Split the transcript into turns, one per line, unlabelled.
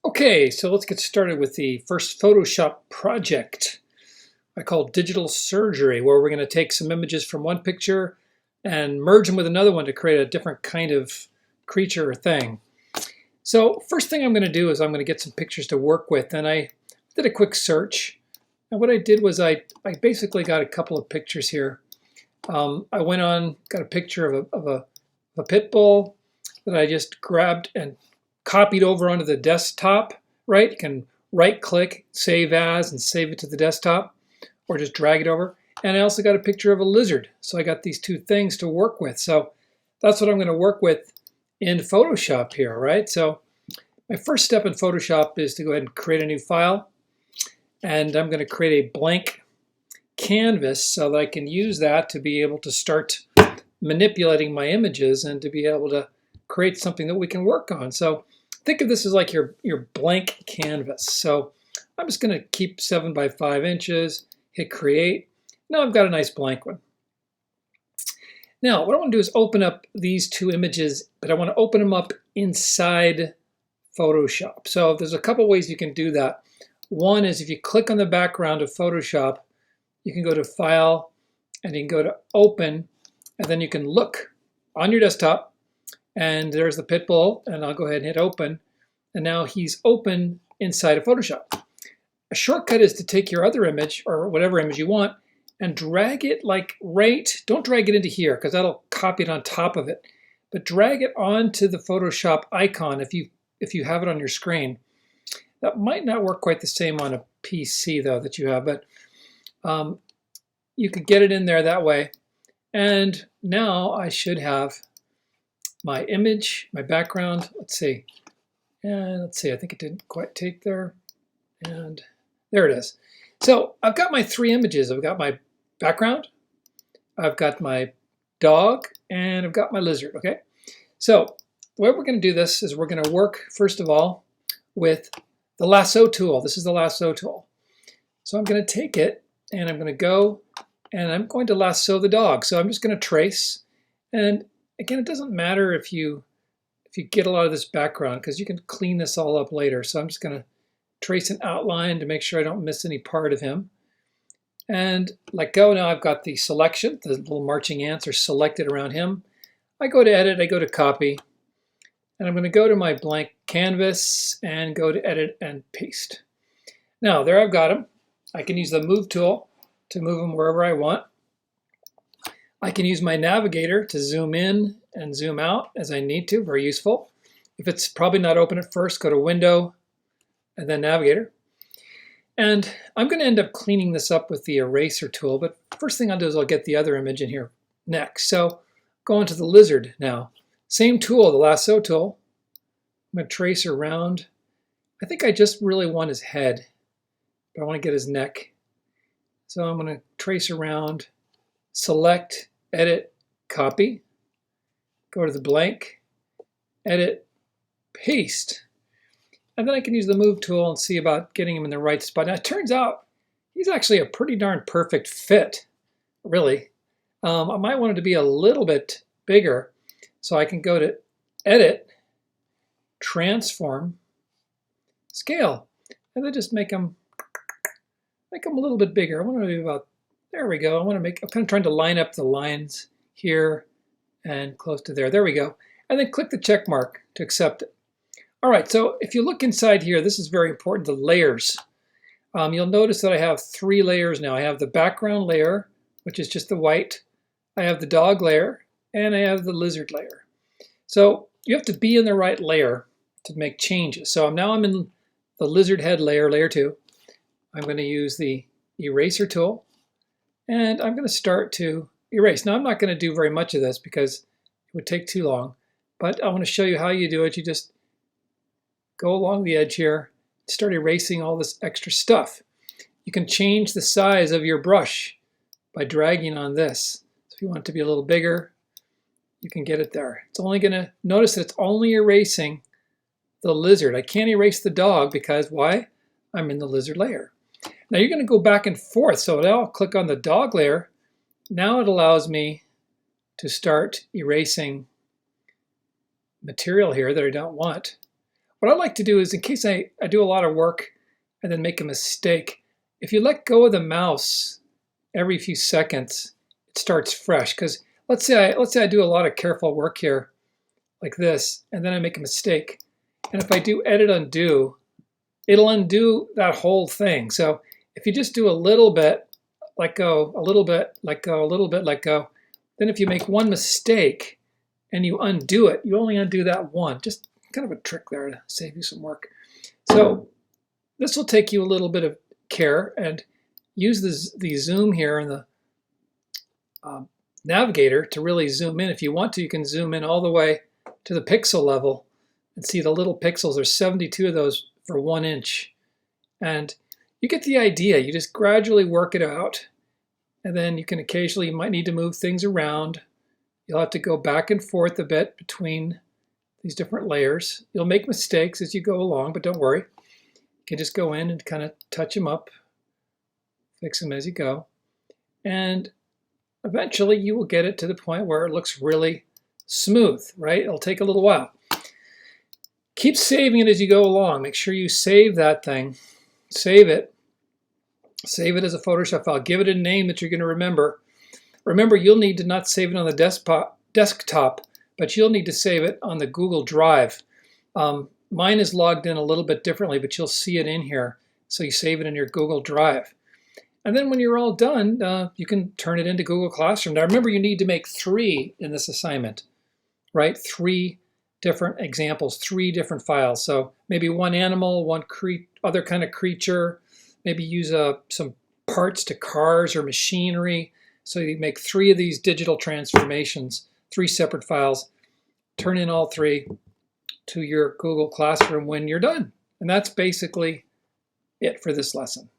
Okay, so let's get started with the first Photoshop project I call Digital Surgery, where we're going to take some images from one picture and merge them with another one to create a different kind of creature or thing. So first thing I'm going to do is I'm going to get some pictures to work with, and I did a quick search. And what I did was I basically got a couple of pictures here. I went on, got a picture of a pit bull that I just grabbed and copied over onto the desktop, right? You can right click, save as, and save it to the desktop, or just drag it over. And I also got a picture of a lizard. So I got these two things to work with. So that's what I'm going to work with in Photoshop here, right? So my first step in Photoshop is to go ahead and create a new file. And I'm going to create a blank canvas so that I can use that to be able to start manipulating my images and to be able to create something that we can work on. So think of this as like your blank canvas. So I'm just going to keep 7 by 5 inches, hit create. Now I've got a nice blank one. Now what I want to do is open up these two images, but I want to open them up inside Photoshop. So there's a couple ways you can do that. One is if you click on the background of Photoshop, you can go to File and you can go to Open, and then you can look on your desktop. And there's the pit bull, and I'll go ahead and hit open. And now he's open inside of Photoshop. A shortcut is to take your other image, or whatever image you want, and drag it like don't drag it into here, because that'll copy it on top of it. But drag it onto the Photoshop icon if you have it on your screen. That might not work quite the same on a PC, though, that you have, but you could get it in there that way. And now I should have my image, my background. Let's see. I think it didn't quite take there. And there it is. So I've got my 3 images. I've got my background, I've got my dog, and I've got my lizard, okay? So the way we're going to do this is we're going to work, first of all, with the lasso tool. This is the lasso tool. So I'm going to take it, and I'm going to go, and I'm going to lasso the dog. So I'm just going to trace, and again, it doesn't matter if you get a lot of this background, because you can clean this all up later. So I'm just going to trace an outline to make sure I don't miss any part of him. And let go. Now I've got the selection. The little marching ants are selected around him. I go to Edit, I go to Copy, and I'm going to go to my blank canvas and go to Edit and Paste. Now there I've got him. I can use the Move tool to move him wherever I want. I can use my navigator to zoom in and zoom out as I need to, very useful. If it's probably not open at first, go to Window and then Navigator. And I'm going to end up cleaning this up with the eraser tool, but first thing I'll do is I'll get the other image in here next. So go into the lizard now. Same tool, the lasso tool. I'm going to trace around. I think I just really want his head, but I want to get his neck. So I'm going to trace around, select, Edit, Copy, go to the blank, Edit, Paste. And then I can use the Move tool and see about getting him in the right spot. Now it turns out he's actually a pretty darn perfect fit, really. I might want it to be a little bit bigger, so I can go to Edit, Transform, Scale, and then just make him a little bit bigger. I want to do about, there we go. I'm kind of trying to line up the lines here and close to there. There we go. And then click the check mark to accept it. All right, so if you look inside here, this is very important, the layers. You'll notice that I have 3 layers now. I have the background layer, which is just the white. I have the dog layer, and I have the lizard layer. So you have to be in the right layer to make changes. So now I'm in the lizard head layer, layer 2. I'm going to use the eraser tool, and I'm going to start to erase. Now I'm not going to do very much of this because it would take too long, but I want to show you how you do it. You just go along the edge here, start erasing all this extra stuff. You can change the size of your brush by dragging on this. So if you want it to be a little bigger, you can get it there. It's only going to, notice that it's only erasing the lizard. I can't erase the dog because, why? I'm in the lizard layer. Now you're going to go back and forth. So now I'll click on the dog layer. Now it allows me to start erasing material here that I don't want. what I like to do is, in case I do a lot of work and then make a mistake, if you let go of the mouse every few seconds, it starts fresh. Because let's say I do a lot of careful work here, like this, and then I make a mistake. And if I do edit undo, it'll undo that whole thing. So if you just do a little bit, let go, a little bit, let go, a little bit, let go, then if you make one mistake and you undo it, you only undo that one. Just kind of a trick there to save you some work. So this will take you a little bit of care, and use the zoom here in the navigator to really zoom in. If you want to, you can zoom in all the way to the pixel level and see the little pixels. There's 72 of those for 1 inch. And you get the idea. You just gradually work it out. And then you can occasionally, you might need to move things around. You'll have to go back and forth a bit between these different layers. You'll make mistakes as you go along, but don't worry. You can just go in and kind of touch them up, fix them as you go. And eventually you will get it to the point where it looks really smooth, right? It'll take a little while. Keep saving it as you go along. Make sure you save that thing. Save it. Save it as a Photoshop file. Give it a name that you're going to remember. Remember, you'll need to not save it on the desktop, but you'll need to save it on the Google Drive. Mine is logged in a little bit differently, but you'll see it in here. So you save it in your Google Drive. And then when you're all done, you can turn it into Google Classroom. Now remember, you need to make 3 in this assignment, right? 3 different examples, 3 different files. So maybe one animal, one other kind of creature, maybe use some parts to cars or machinery. So you make 3 of these digital transformations, 3 separate files, turn in all 3 to your Google Classroom when you're done. And that's basically it for this lesson.